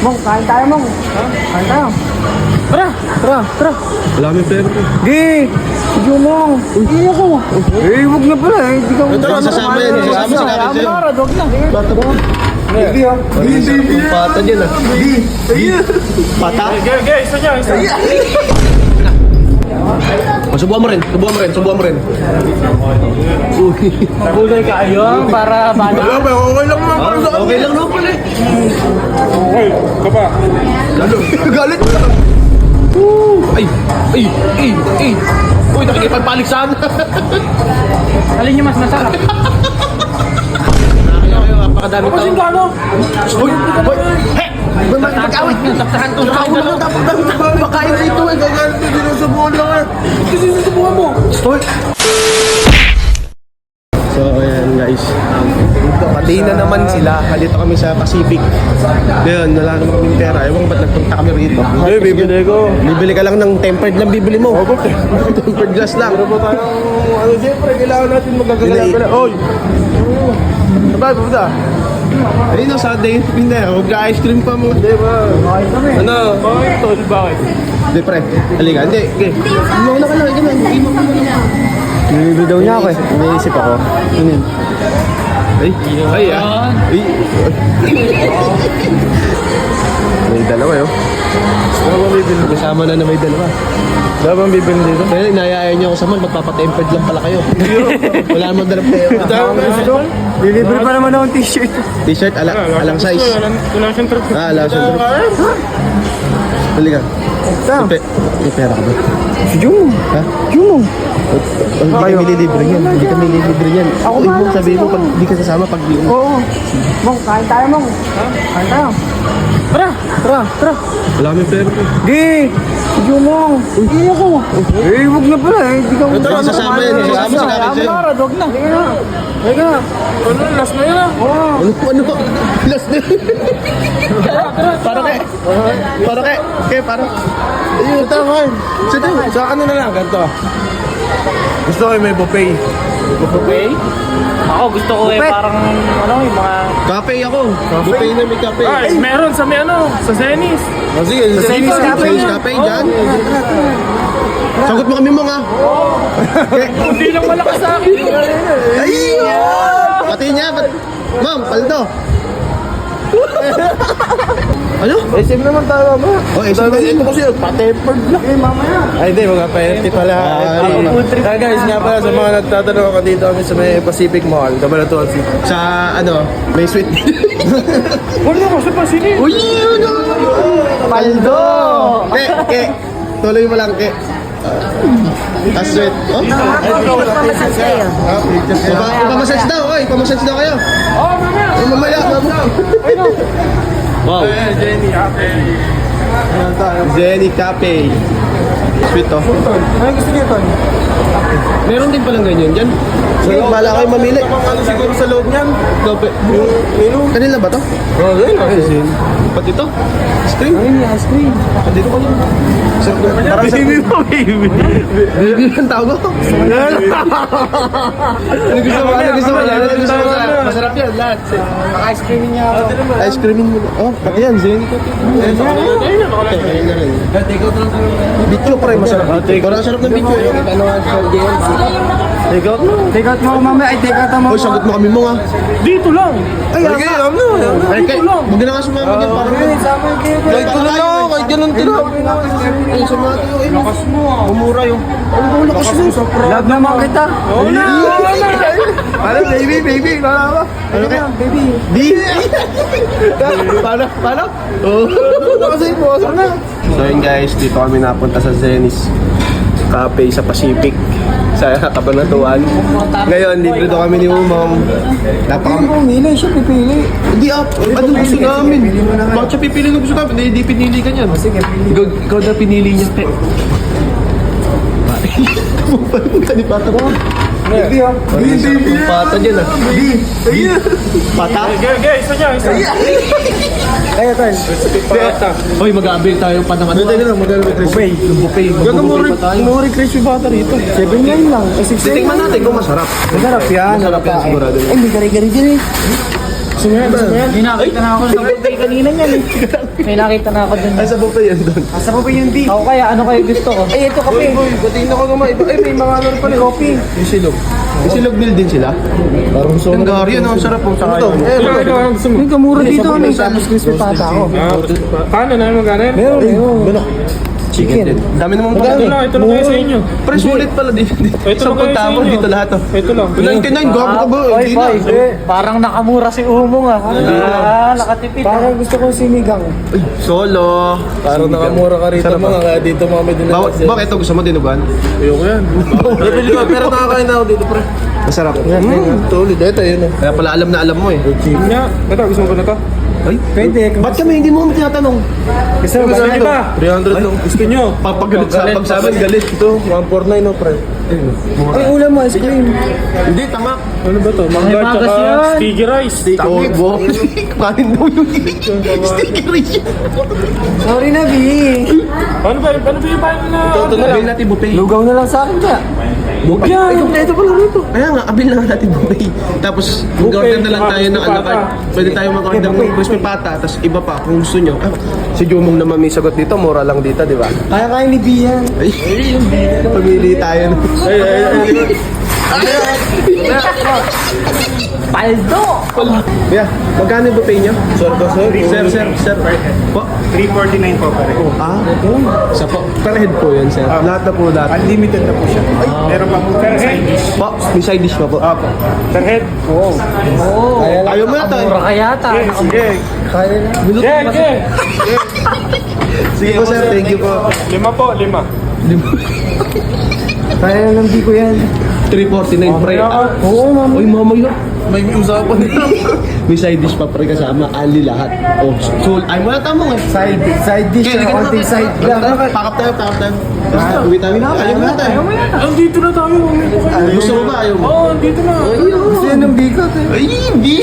Mong, kain tayo, Mong. Ha? Kain tayo. Tara. Wala kami pera po. Gi! Sige, Mong. Hindi ako. Huwag na pala. Hindi ka Ito, sasama yan. Sasama si Kapit sa'yo. Huwag na. Bata po. Hindi, ha? Yung pata dyan ah. Pata? Isa niya. Subuhan mo rin. Magulay ka ayong para bala. Okay lang naman para sa akin. Okay lang naman pala eh. Okay, ka pa. Galit mo lang. Ay. Uy, nakikipagpaliksan. Alin niyo mas masarap? Kaya napakadami tao. Kasing gano? Uy! Hey! Mag-awit! Saksahan to. Kaulo lang dapat makain dito eh. Gagano dito sinusubuhan lang eh. Kasi susubukan mo. Uy! So, ayan guys. Pati na naman sila. Halito kami sa Pacific. Ngayon, wala naman kaming pera. Ewan ba't nagpunta kami rito? Bibili ko. Bibili ka lang ng tempered lang bibili mo. Tempered glass lang. Pero ba tayong, siyempre, kailangan natin magagala. Oy! Sabay, pupunta. Ayun no, sa day, hindi. Mag-ice cream pa mo. Di ba? Ano? Bakit, tol? Bakit? Hindi, pre. Halika. Hindi. Okay. Imaw na ka lang. Imaw na ka lang. Bibili daw niya ako eh. Iniisip ako. Ano yun? Ay. Ay ah. Ay. May dalawa yun. Ano bang bibili? Kasama na may dalawa. Ano bang bibili dito? Kaya inayayaan niyo ako sa mall. Magpapatempered lang pala kayo. Wala naman dalang pera. Deliver pa naman ako ng t-shirt. T-shirt, alang size. Wala siyang trip. Alang size. Halika. May pera ka ba? Si Jumong. Ha? Jumong. Hindi kami lilibre yan. Hindi kami lilibre yan. Ako Uy, ba? mo, sabihin mo, pag di ka sasama, pag di Oo. Mong, kain tayo, Mong. Kain tayo. Tara. wala kami pera po. Gi! Si Jumong. Hindi ako. Huwag na pala. Hindi ka Ito, sasama yan. Sasama si Kapit sa'yo. Huwag na. Halika na. Ano, last na yun ah. Ano po? Last na. Para kay. Ayun, tama. Sa ano na lang, ganito. Gusto ko yung may buffet. Okay? Ako gusto ko Buffet. parang yung mga... Kape ako. Buffet na may kape. Ay, meron sa may sa Zenis. Oh, sige, Sa Zenis Cafe. Kape dyan. Sagot mo kami mo nga. Hindi lang malakas sa akin. Ay! Pati niya. Ma'am, paldo. Ano? SM naman tayo ba? Oh, SM naman. Ito kasi pa-tempered lang. Ay, hindi. Mga pa-empty pala. Guys, nga pala sa mga nagtatanong ako dito kami sa may Pacific Mall. Kabalatuan City. Sa ano, may sweet. Wala ko sa Pacific. Uy, yun o! Paldo! Ke. Tuloy mo lang, ke. Sweet. Oh? Pamassage daw, oy. Pamassage daw kayo. Oh, mamaya. Mamaya. Wow. Jenny, Ape. Zenny Cafe. Sweet to. Ano gusto niyo, Ton? Meron din palang ganyan dyan. Sige, bala kayo mamili. Ano siguro sa loob niyan? Kape. Menu. Kanila ba to? Oh, yun. Pati to? Screen? Ayun, ice cream. Dito ka lang. Parang sa... Baby mo, baby. Baby ang tawag ko. Ano gusto mo? Ano gusto mo? Masarap yan, lahat. Ice cream niya ako. Ice creamin mo. Oh, ayan, Zenny Cafe. Ayan na rin. Bitcho pre, masarap. Parang sarap ng bitcho. Ano nga sa JLC? Take out mo mamaya. Ay, take out mo. Hoy, sagot mo kami mo nga. Dito lang. Ay, Ay, kay, huwag na nga sumama dyan. Parang kahit ko na lang, kahit ganun din. Ay, sumama tayo. Ay, lakas mo. Mumura yung. Ano lakas mo? Love naman kita. Ano, baby, wala ba? Ano kaya? Baby. Di? Paano? Oo. Kasi po, sana. So yun guys, dito kami napunta sa Zenny's Cafe sa Pacific sa Cabanatuan. Ngayon, libre daw kami ni Umang. Pumili, siya pipili. Hindi ano gusto namin? Bakit siya pipili ng gusto namin? Hindi pinili ka niyan. Sige, pili. Ikaw na pinili niya. Kumapalong ka ni Pata mo. Baby, ha? Pata dyan ah. Pata? Isa niya. Kaya, Ton. Hoy, mag-a-avail tayo pa ng ano. Teka lang, buffet. Buffet. Mag-buffet pa tayo. Nuri Chris yung bata rito. 7-9 lang. Kasi Titingnan natin kung masarap. masarap yan. Masarap yan sigurado. Ay, may gari-gari din eh. Hindi nakakita na ako sa birthday kanina niyan eh. May nakita na ako dun. Ay, sa buffet yan doon. Asa mo ba yung D? Ako kaya, ano kayo gusto ko? Ay, ito kape. Patingin ako naman. Ay, may mga ano pala. Coffee. Yung silog. Yung silog meal din sila. Parang gusto Ang gari yun, ang sarap po. Ano to? May kamura dito. May tapos crispy pata ako. Paano na magkano yan? Meron. Chicken. Dami namang Ito lang, ito lang kayo sa inyo. Pre, sulit pala dito. Ito Sa lang kayo sa pagtapos inyo. dito lahat. Ito lang. 99, gago ka ba? Hindi na. Parang nakamura si Umong ah. Nakatipid. Parang gusto kong sinigang. Ay, solo. Parang nakamura ka rito mga kaya dito mga din Bakit ito gusto mo dinugan? Ayoko yan. Bibili ko pero nakakain na ako dito pre. Masarap. Tulid, ito yun. Kaya pala alam na alam mo eh. Nga, ito, gusto mo ba na to? Ay, Pwede. ba't kami hindi mo kami tinatanong? Gusto mo ba? Sige ba? 300 lang. Gusto nyo? Papagalit sa pag sa amin, galit. Ito, 149 no pre. Ay, ulam mo, ice cream. Hindi, tama. Ano ba to? Mangga Ay, bagas tsaka yan. sticky rice. Oh, bo. Kanin mo yung sticker yun. Sorry na, B. Ano ba yung bayan na? Ito na, abil natin buffet. Lugaw na lang sa akin ka. Ay, kompleto pala rito. Kaya nga, abil na natin buffet. Tapos, mag-order na lang tayo ng ano. Pwede tayo mag-order ng crispy pata. Tapos iba pa, kung gusto nyo. Si Jumong naman may sagot dito. Mura lang dito, di ba? Kaya ni B yan. Ay, pamili tayo. Paldo! Yeah, magkano yung buffet nyo? Sir. Po? 349 po pare. Sa po. Per head po yun, sir. Lahat na po lahat. Unlimited na po siya. Meron pa po per side dish. Po, may side dish pa po. Opo. Per head? Oo. Ayaw mo na tayo. Mura kaya ta. Sige. Kaya na. Yeah, yeah. Sige po, sir. Thank you po. 5 po, 5. Kaya na ng B ko yan. 349 pre. Oo, mama. Uy, mamaya. May usapan nila. May side dish pa pre kasama. Ali lahat. Oh, so, ay mo na tamo eh. Side dish Okay, na konting side lang. Pakap tayo. Basta, uwi tayo. Ayaw mo na tayo. Andito na tayo. Gusto mo ba? Ayaw mo? Oo, andito na. Gusto yan ng bigot eh. Ay, hindi.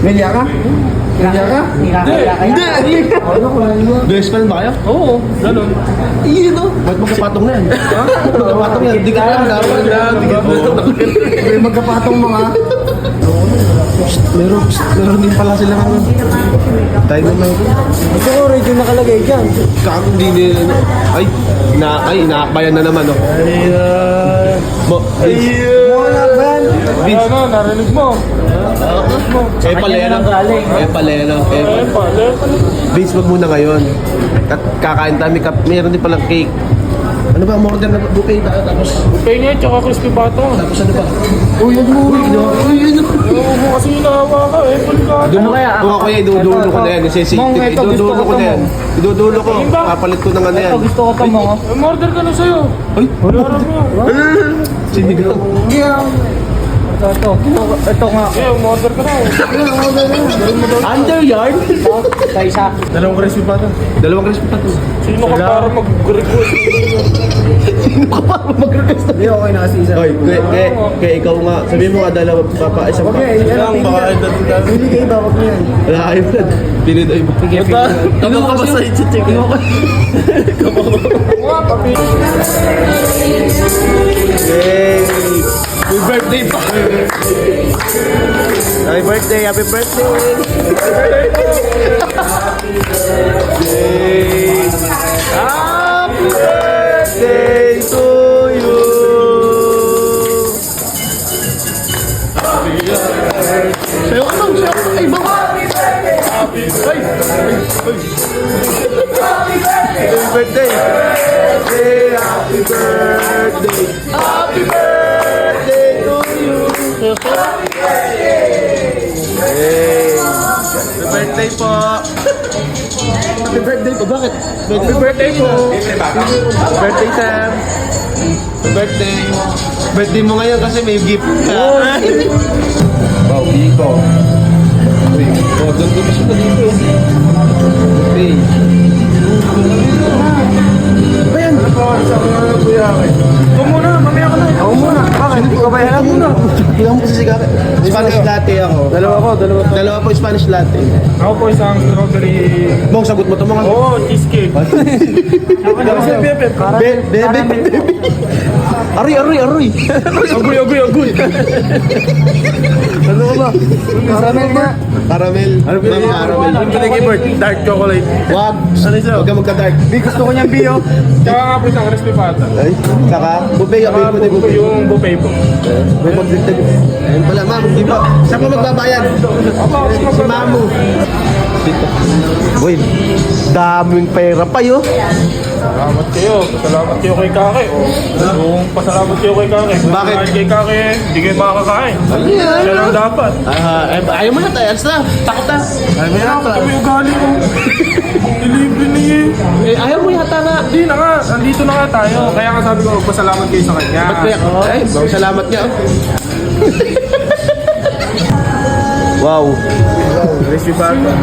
Melia ka? Melia ka? Hindi. Best friend ba kayo? Oo, ganun. Iyon o. Ba't magkapatong na yan? Magkapatong yan. Di ka lang. May magkapatong mga. Meron din pala sila ano. Tayo na may Gusto ko radio nakalagay dyan. Kako hindi nila. Ay, inaakbayan na naman, oh. Wala ba yan? Ano, narinig mo? Pala yan. Vince, wag muna ngayon. Kakain tayo. Meron din palang cake. Ano ba, order na buffet tayo. Tapos Penye, tsaka crispy bata. ano ba? Uy, yun mo. Oo, mo kasi hinahawa ka eh. Puligado. Ano kaya? Kung ako yan, idudulo ko na yan. Mong, ito, gusto Idudulo ko ko na to, yan. Idudulo ko. Papalit ko ng ano yan. Ito, gusto ko pa mo. Umorder ka na sa'yo. Ay, Harap mo. sinigaw. Ito nga. Eh, umorder ka na. Underyard? Sa isa. Dalawang crispy pa to. Dalawang crispy pa to. Sino ka para mag-request? Hindi, okay na kasi isa. Oy, kaya ikaw nga. Sabihin mo nga dalawa papa, isang pa. Okay, Lang baka pili kayo ba? Huwag mo yan. Wala kayo na. Pili daw iba. Ano ka ba sa i-check? Yay! Happy birthday pa! Happy birthday! Happy birthday! Yay! Happy birthday to you! Sayo ka lang! Sayo ka! Ay, baka! Happy birthday! Happy birthday! Happy birthday to you! Hey! Happy birthday po! Happy birthday po! Bakit? Happy birthday po! Happy birthday, Sam! Happy birthday! Birthday mo ngayon kasi may gift ka. Wow, dito. Uy, doon ko pa siya dito. Okay. Ba yan? Ikaw muna, mamaya ka na. Ako muna. Bakit? Hindi ko ba alam mo na? Ilang mo kasi si Kake? Spanish latte ako. Dalawa po Spanish latte. Ako po isang strawberry... Mong, sagot mo ito mga. Oo, cheesecake. Bebe. Aroy. Agoy. Ano ka ba? Caramel na. Caramel. Ano ba yung caramel? Ano ba yung Bert? Dark chocolate. Wag. Huwag ka magka-dark. Gusto ko niyang bio. Tsaka nga po isang crispy pata. Ay, saka, buffet. Tsaka Available na buffet. yung buffet po. May pagdagdag. Ayun pala, ma'am. Di ba? Saan ko magbabayad? Si Mamu. Dito. Boy, daming pera pa yun. Salamat kayo. Pasalamat kayo kay Kake. Yung pasalamat kayo kay Kake. Kung Bakit? kumain kay Kake, hindi kayo makakakain. Ayan. Yan ang dapat. Ayaw mo na tayo. Alas na. Takot na. Ayaw mo na. Kami yung ugali ko. Delivery niya eh. Ayaw mo yata na. Hindi na nga. Nandito na nga tayo. Kaya nga sabi ko, pasalamat kayo sa kanya. Ba't kaya? Ay, salamat niya. Wow. Crispy pata.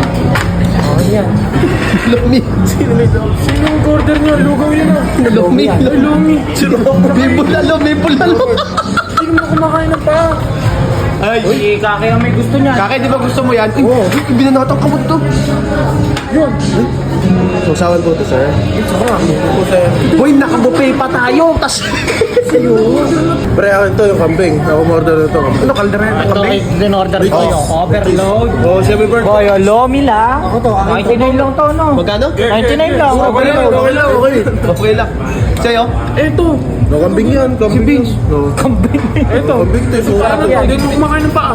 Lumi. Sino yung order niyo? Lugaw yun ah. Lumi. Lumi. Bibulalo. Hindi mo na kumakain ng pa. Ay. Uy, Kake ang may gusto niya. Kake, di ba gusto mo yan? Oo. Binanatang kamot to. Yun. Susawan po to, sir. Boy, nakabuffet pa tayo. Tas... Pre, akin to yung kambing. Ako order na to. Ano, kaldereta Ito ay in-order ko yung overload. Oh, siya may bird. Boy, lomi lang. 99 lang to, no? Magkano? 99 lang. Okay lang. Sa'yo? Eto. No, kambing yan. Kambing. No. Eto. Kambing to. So, Ano to? Hindi mo kumakain ng paa.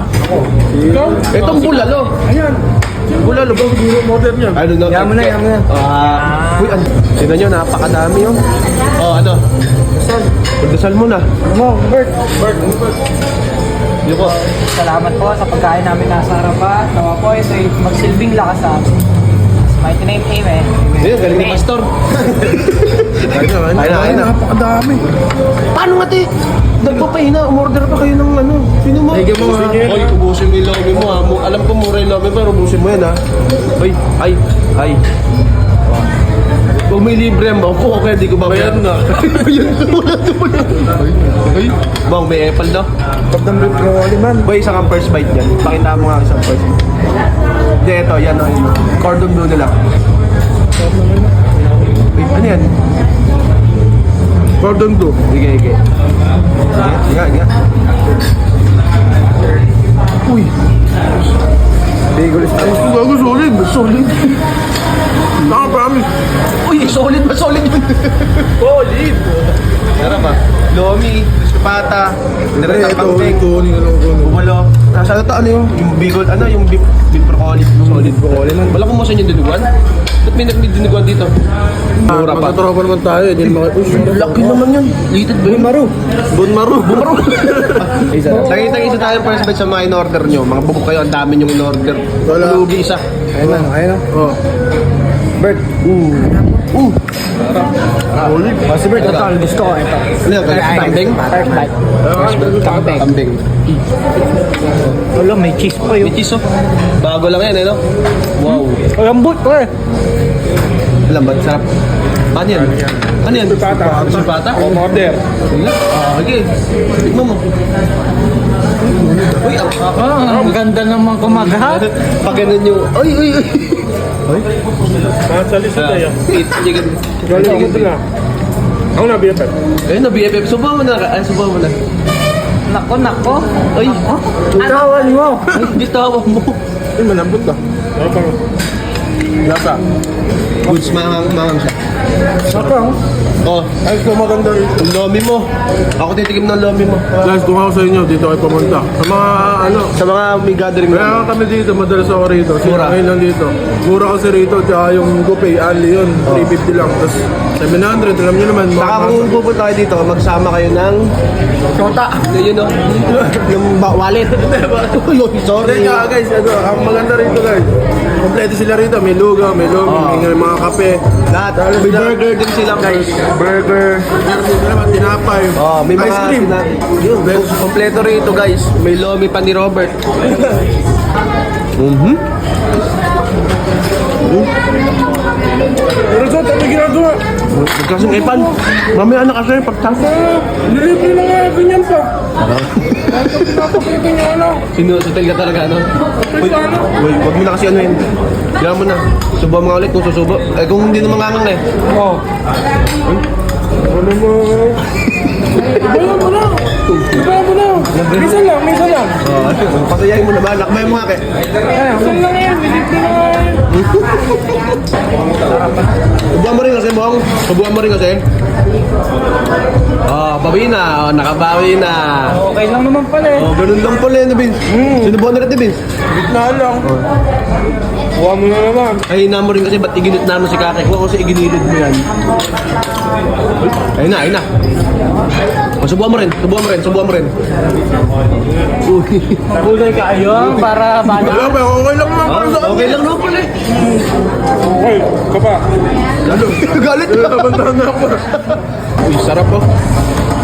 Ikaw? itong bulalo. Ayan. Bulalo ba? Siguro yung order niya. Ano na? Yaman na. Uy, ano? Tignan nyo, napakadami yun. Oh, ano? Pagdasal mo na. Mo, Bert. Yung ko. Salamat po sa pagkain namin nasa harapan. Tawa po, ito ay magsilbing lakas sa amin. Mighty name, amen. Ayun, galing ni Pastor. Ayun na. Napakadami. Paano nga, te? Nagpapahina, umorder pa kayo ng ano. Sino mo? Sige mo nga. Oy, ubusin mo yung lomi mo ha. Alam ko mura yung lomi pero ubusin mo yan ha. Oy, ay. Kung may libre yan, bang po, kaya di ko babayan na. Wala naman. Ay, bang, may apple na. Pagdang broccoli man. Boy, isa kang first bite yan. Pakita mo nga isang first bite. Hindi, ito, yan o. Cordon bleu nila. Wait, ano yan? Cordon bleu. Sige. Nga. Uy. Bagel style. Bago, solid. Naka-promise. Uy, solid yun. Solid. Tara ba? Lomi, pata, niretang kambing, bumalo. Nasa ito, ano yung bigol, ano yung beef broccoli. Solid broccoli man. Wala kung masan yung dinuguan. Ba't may dinuguan dito? Mura pa. Magkatropa naman tayo. Hindi naman Laki naman yun. Lited ba yun? Bunmaru. Nakita-isa tayo first batch sa mga in-order nyo. Mga bubok kayo, ang dami yung in-order. Wala. Lugi isa. Ayun na. Oh. Bert. Solid. Si Bert, ito ang gusto ko. Ito. Ano yung kambing? First bite. Kambing. Wala, may cheese pa May yun. cheese oh. Bago lang yan, no? Wow. Lambot ko eh. Lambat, sarap. Ano yan? Pata? Order. Okay. Tignan mo. Uy, Ang ganda naman kumagat. pag ganun yung... Uy. Nasa lista tayo. Chicken. Galing mo na. Ako na, BFF. Ayun na, BFF. Subuhan mo na. Nako. Ay. Tawan mo. Ay, bitawan mo. Ay, malambot ka. Lasa. Goods, mangang siya. Saka, Oh, Ay, so maganda rin. yung lomi mo. Ako titikim ng lomi mo. Guys, kung ako sa inyo, dito kayo pumunta. Sa mga Sa mga may gathering kaya kami dito, madalas ako rito. Mura. Ngayon lang dito. Mura kasi rito, tsaka yung buffet, only yun. 350 lang. Tapos 700, alam nyo naman. Saka kung pupunta kayo dito, magsama kayo ng... Shota. Yun o. Yung wallet. Yun, sorry. Kaya guys, ang maganda rito guys. Kompleto sila rito. May lugaw, may lomi, may mga kape. Lahat. May burger din sila, guys. Burger. Meron din naman tinapay. Oh, may mga ice cream. Yun, kompleto rito, guys. May lomi pa ni Robert. pero so, tayo ginagawa. Kasing Epan. Mamaya na kasi pagtasa. Nilibre na nga, ganyan pa. Napakita niya ano. Sinusutil ka talaga, no? Uy, wag mo na kasi ano yun. Kailangan mo na. Subuhan mo nga ulit kung susubo. Eh, kung hindi na mangangang eh. Oo. Ano mo? Ibayan mo na. Ibayan mo na. Minsan lang, minsan lang. Pasayahin mo naman. Lakbay mo nga kay. Minsan lang yan, nilibre na nga yan. Subuhan mo rin kasi, Bong. Subuhan mo rin kasi. Oh, bawi na. Oh, nakabawi na. Okay lang naman pala eh. Oh, ganun lang pala yun, Vince. Sinubuhan na rin, Vince. Gitna lang. Buha mo na naman. Ay, na mo rin kasi ba't iginit na mo si Kakek? Huwag kasi iginilid mo yan. Ayun na, ayun na. Oh, subuhan mo rin, subuhan mo rin, subuhan mo rin. Uy. Kulay ka ayun para bala. Wala ba? Okay lang naman. Oh, okay lang naman pala eh. Okay, ka pa. Galit na. Bantahan na ako. Uy, sarap oh.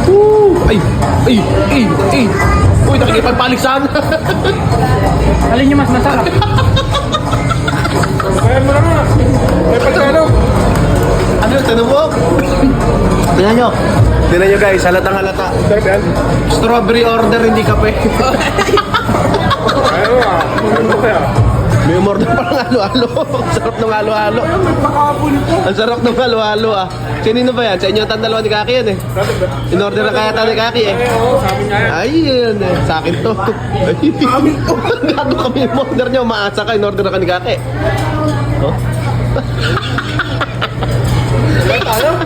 Woo! Ay, ay, ay, ay. Uy, nakikipagpaliksan. Alin yung mas masarap? Kaya mo naman. May pagkano. Ano, tanong mo? Tingnan nyo. Tingnan nyo guys, halatang halata. Sarap yan. Strawberry order, hindi kape. Kaya mo ah. Ano kaya? May umorder pa ng halo-halo. Ang sarap ng halo-halo. Pakapon ito. Ang sarap ng halo-halo ah. Kanino ba yan? Sa inyo ang dalawa ni Kaki yan eh. In-order na kaya tayo ni Kaki eh. Oo, sabi nga yan. Ay, yan eh. Sa akin to. Ay, gago kami yung order nyo. Maasa ka, in-order na ka ni Kaki. Oh?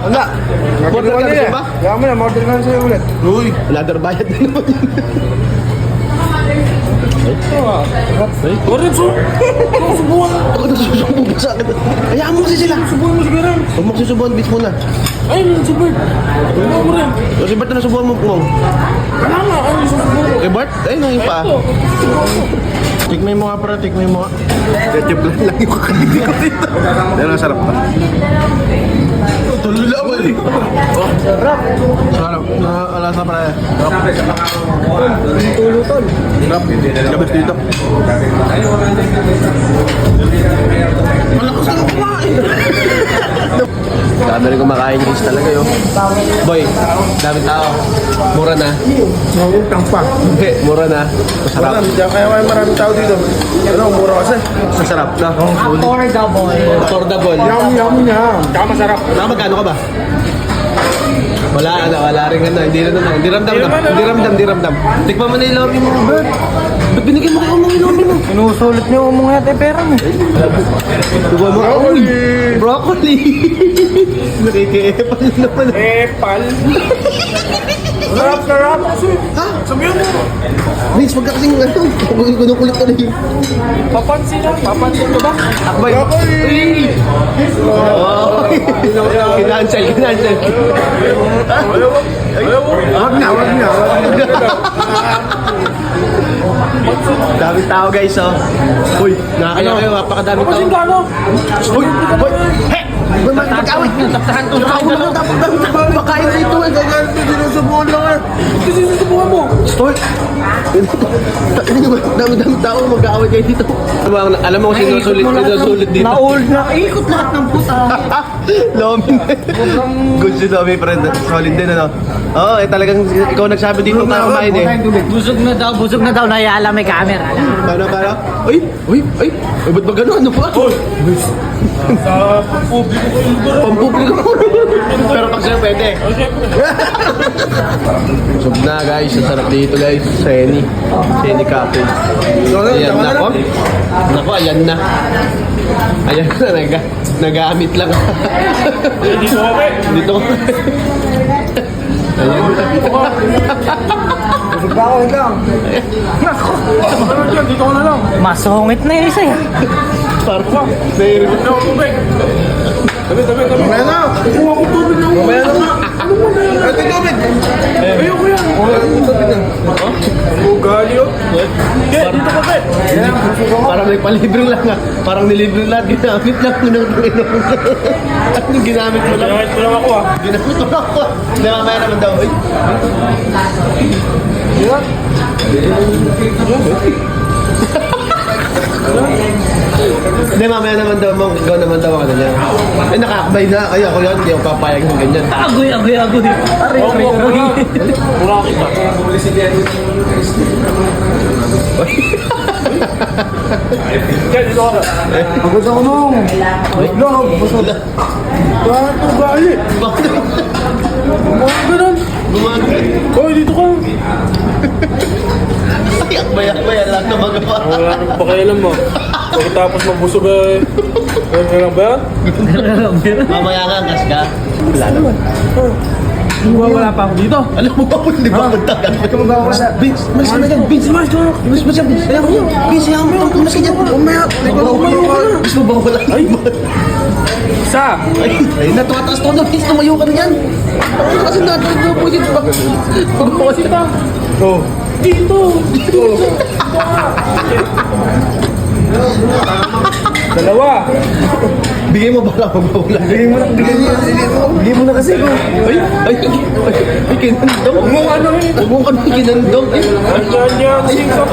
Wala. Order ka na ba? Kaya mo na, order na sa'yo ulit. Uy, another bayad na naman yun. Order so. Subuhan. Ako nagsusubo pa sa akin. Hayaan mo kasi sila. Subuhan mo si Garam. Huwag mo susubuhan, bitch muna. Ay, si Bert. Subuhan mo rin. O si Bart na nasubuhan mo, Mong. Wala nga, ay, susubuhan mo. Kay Bart? Ay, nangin pa. Tikmay mo nga para, tikmay mo nga. Ketchup lang yung kakalitin ko dito. Yan ang sarap pa. Tuloy lang ako eh. Oh, sarap. Sarap. Alasa pa rin. Tulutol. Sarap. Gabit dito. Malakas na kumain. Dami rin kumakain guys talaga yun. Boy, daming tao. Mura na. Utang pa. Hindi, mura na. Masarap. Kaya maraming tao dito. Ano, mura kasi. Masarap na. Affordable. Affordable. Yummy niya. Tsaka masarap. Magkano ka ba? Wala rin ano, hindi ramdam. Tikman mo na yung lomi mo, Bert. Ba't binigyan mo kayo mga lomi mo? Sinusulit niyo mga natin pera mo. Tikman mo, uy, broccoli. Nakikiepal naman. Epal. Sarap. Ha? Sabihan mo. Vince, wag ka kasing ano, kunukulit ka na yun. Papansin ko ba? Akbay. Uy! Oh, kinansel. Wag na. Daming tao guys, oh. Uy, nakakaya kayo, napakadaming tao. Kasing gano? Uy! He! Mag-awit! Taptahan to. Makain dito eh. Sinusubuhan lang eh. Kasi susubuhan mo. Store? Dami-dami tao mag-aaway kayo dito. Alam mo kung sinusulit dito. Na-old na. Ikot lahat ng puta. Lomi na. Good si Lomi, friend. Solid din, ano? Oo, talagang ikaw nagsabi dito tayo kumain eh. Busog na daw. Nayala may camera. Paano? Uy, ba't ba gano'n? Ano ba? Sa publiko ko yung Pampubliko mo. Pero pag sa'yo pwede. Busog na guys, ang sarap dito guys. Seni Cafe. Ayan na po. Naku, ayan na. Ayan na, nagamit lang. dito kami. Dito. Ayan. Busog ba ako lang? Dito ko na lang. Masungit na yung isa yan. Parang naiirip. Ano, tubig? Tabi. Mamaya na. Kukuha ko tubig na. Mamaya na nga. Ano mo na yan? Ito tubig. Ayoko yan. Ugali yun. Dito ka ba? Parang may palibre lang ah. Parang nilibre lahat. Ginamit lang ko ng inom. At nung ginamit mo lang. Ginamit mo lang ako ah. Ginamit mo lang ako. Hindi, mamaya naman daw. Uy. Hindi, mamaya naman daw, ikaw naman daw ako ganyan. Eh, nakakabay na. Ay, ako yan, hindi ako papayag ng ganyan. Agoy. Mura kita. Kaya dito ka. Pagod ako nung. Wait lang, busog. Bakit ito galit? Bakit? Bakit ganun? Gumagay. Hoy, dito ka. Ay, akbay, lang na magawa. Wala nang pakialam mo. Pagkatapos mabusog eh. Ano lang ba yan? Mamaya ka, gas ka. Wala pa ako dito. Alam mo ba po, hindi ba magtagal? Vince, malis ka na dyan. Vince, malis ka na. Vince, ayaw mo yun. Vince, ayaw mo. Malis ka dyan. Umaya. Umayo ka na. Gusto mo ba wala? Ay, Isa! ay, natuwataas to na. Vince, tumayo ka na dyan. Ano kasi natin na po dito? Pagbukas ito! Oh. Dito! Dalawa! Bigay mo ba lang magpawala? Bigay mo na kasi ko. Ay, kinandong. Huwag mo ano eh. Huwag mo kami kinandong. Yan, singkap!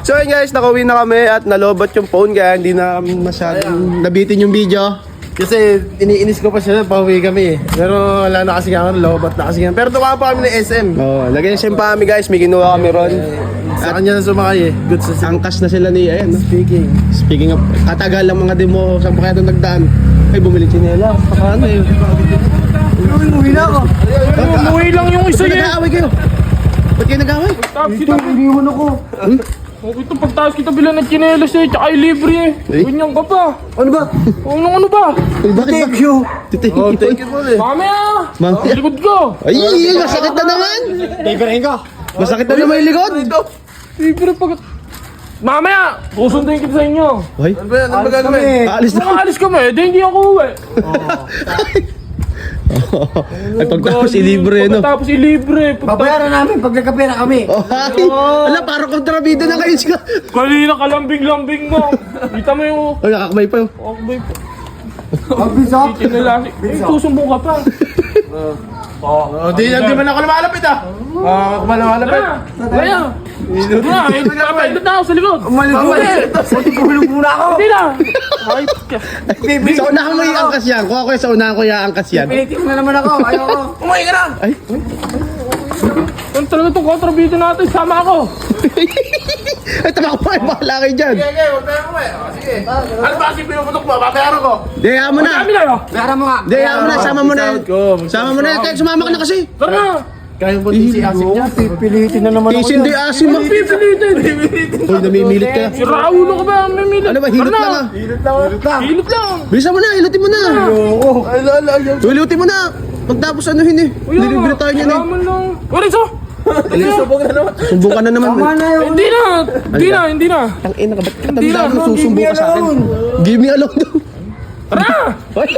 So yun guys, nakauwi na kami at nalobot yung phone kaya hindi na masyadong nabitin yung video. Kasi iniinis ko pa siya, pauwi kami eh. Pero wala na kasi nga, lobot na kasi nga. Pero tumawa pa kami ng SM. Oh, lagyan siya pa kami guys, may kinuha kami ron. Sa kanya na sumakay eh. Good sa Angkas na sila ni, ayan. speaking. Speaking of, katagal lang mga demo, saan pa kaya doon nagdaan? Ay, bumili chinela. Paano eh? Uwi na ako. Umuwi lang yung isa Ba't eh! nag-aaway kayo? Ba't kayo nag-aaway? Tapos kita, Iniwan ako. ito pagtaas kita bilang ng chinelas eh, tsaka libre eh. Eh? Ganyan ka pa. Ano ba? Ano ba? Ay, bakit ba? Thank you. Thank Oh, you. thank you po eh. Mamaya! Mamaya. Ang likod ko! Ay, masakit na naman! Favoritin ko. Masakit na naman yung likod! Libre pag... Mamaya! Susunduin kita sa inyo! Ay, Ano ba yan? Ano ba gagawin? aalis na. Mga alis kami, hindi ako uwi. Ay, pagtapos ilibre, no? Pagkatapos ilibre. Babayaran namin pag nagkapera kami. Oh, ay! Ala, parang kontrabida na kayo siya. Kanina kalambing-lambing mo. Kita mo yung... Ay, nakakamay pa yun. Okay, Ang bisap. chinelas. Susumbong ka pa. Oh, di man ako lumalapit ah. Lumalapit. Tara! Kaya! Tara! Papaindot na ako sa likod! Umalis mo eh. Matutulog muna ako. Hindi na! Ay, Sa unahan mo iangkas yan. Kuha ko yung sa unahan ko iangkas yan. Pinitin mo na naman ako. Ayoko. Umuwi ka na. Ay, ano talaga itong kontrabida natin? Sama ako! ay, tama ko pa. Bahala kayo dyan. Sige, huwag tayo umuwi. Sige. Ano ba kasi pinuputok mo? Babayaran ko. Daya mo na. Kami na yun! Bayaran mo nga. Daya mo na. Sama mo na. Mag-out ko. Sama mo na. Kaya sumama ka na kasi. Tara na! Kaya mo din si Asim niya. Pipilitin na naman ako. Isin di asim mo. Pipilitin! Uy, namimilit ka. Si Raulo ka ba? Mamili! Ano ba? Hilot lang ah. Hilot lang! Bilisan mo na. Hilutin mo na. Hilutin mo na. Pagtapos ano hindi. Nilibre tayo niyan eh. Salaman lang! Wala so! Sumbong ka na naman. Tama na yun. Hindi na! Hindi na! Ang ina ka. Ba't Hindi katanda na. mo susumbong ka sa akin? Give me alone daw. Tara! Ay.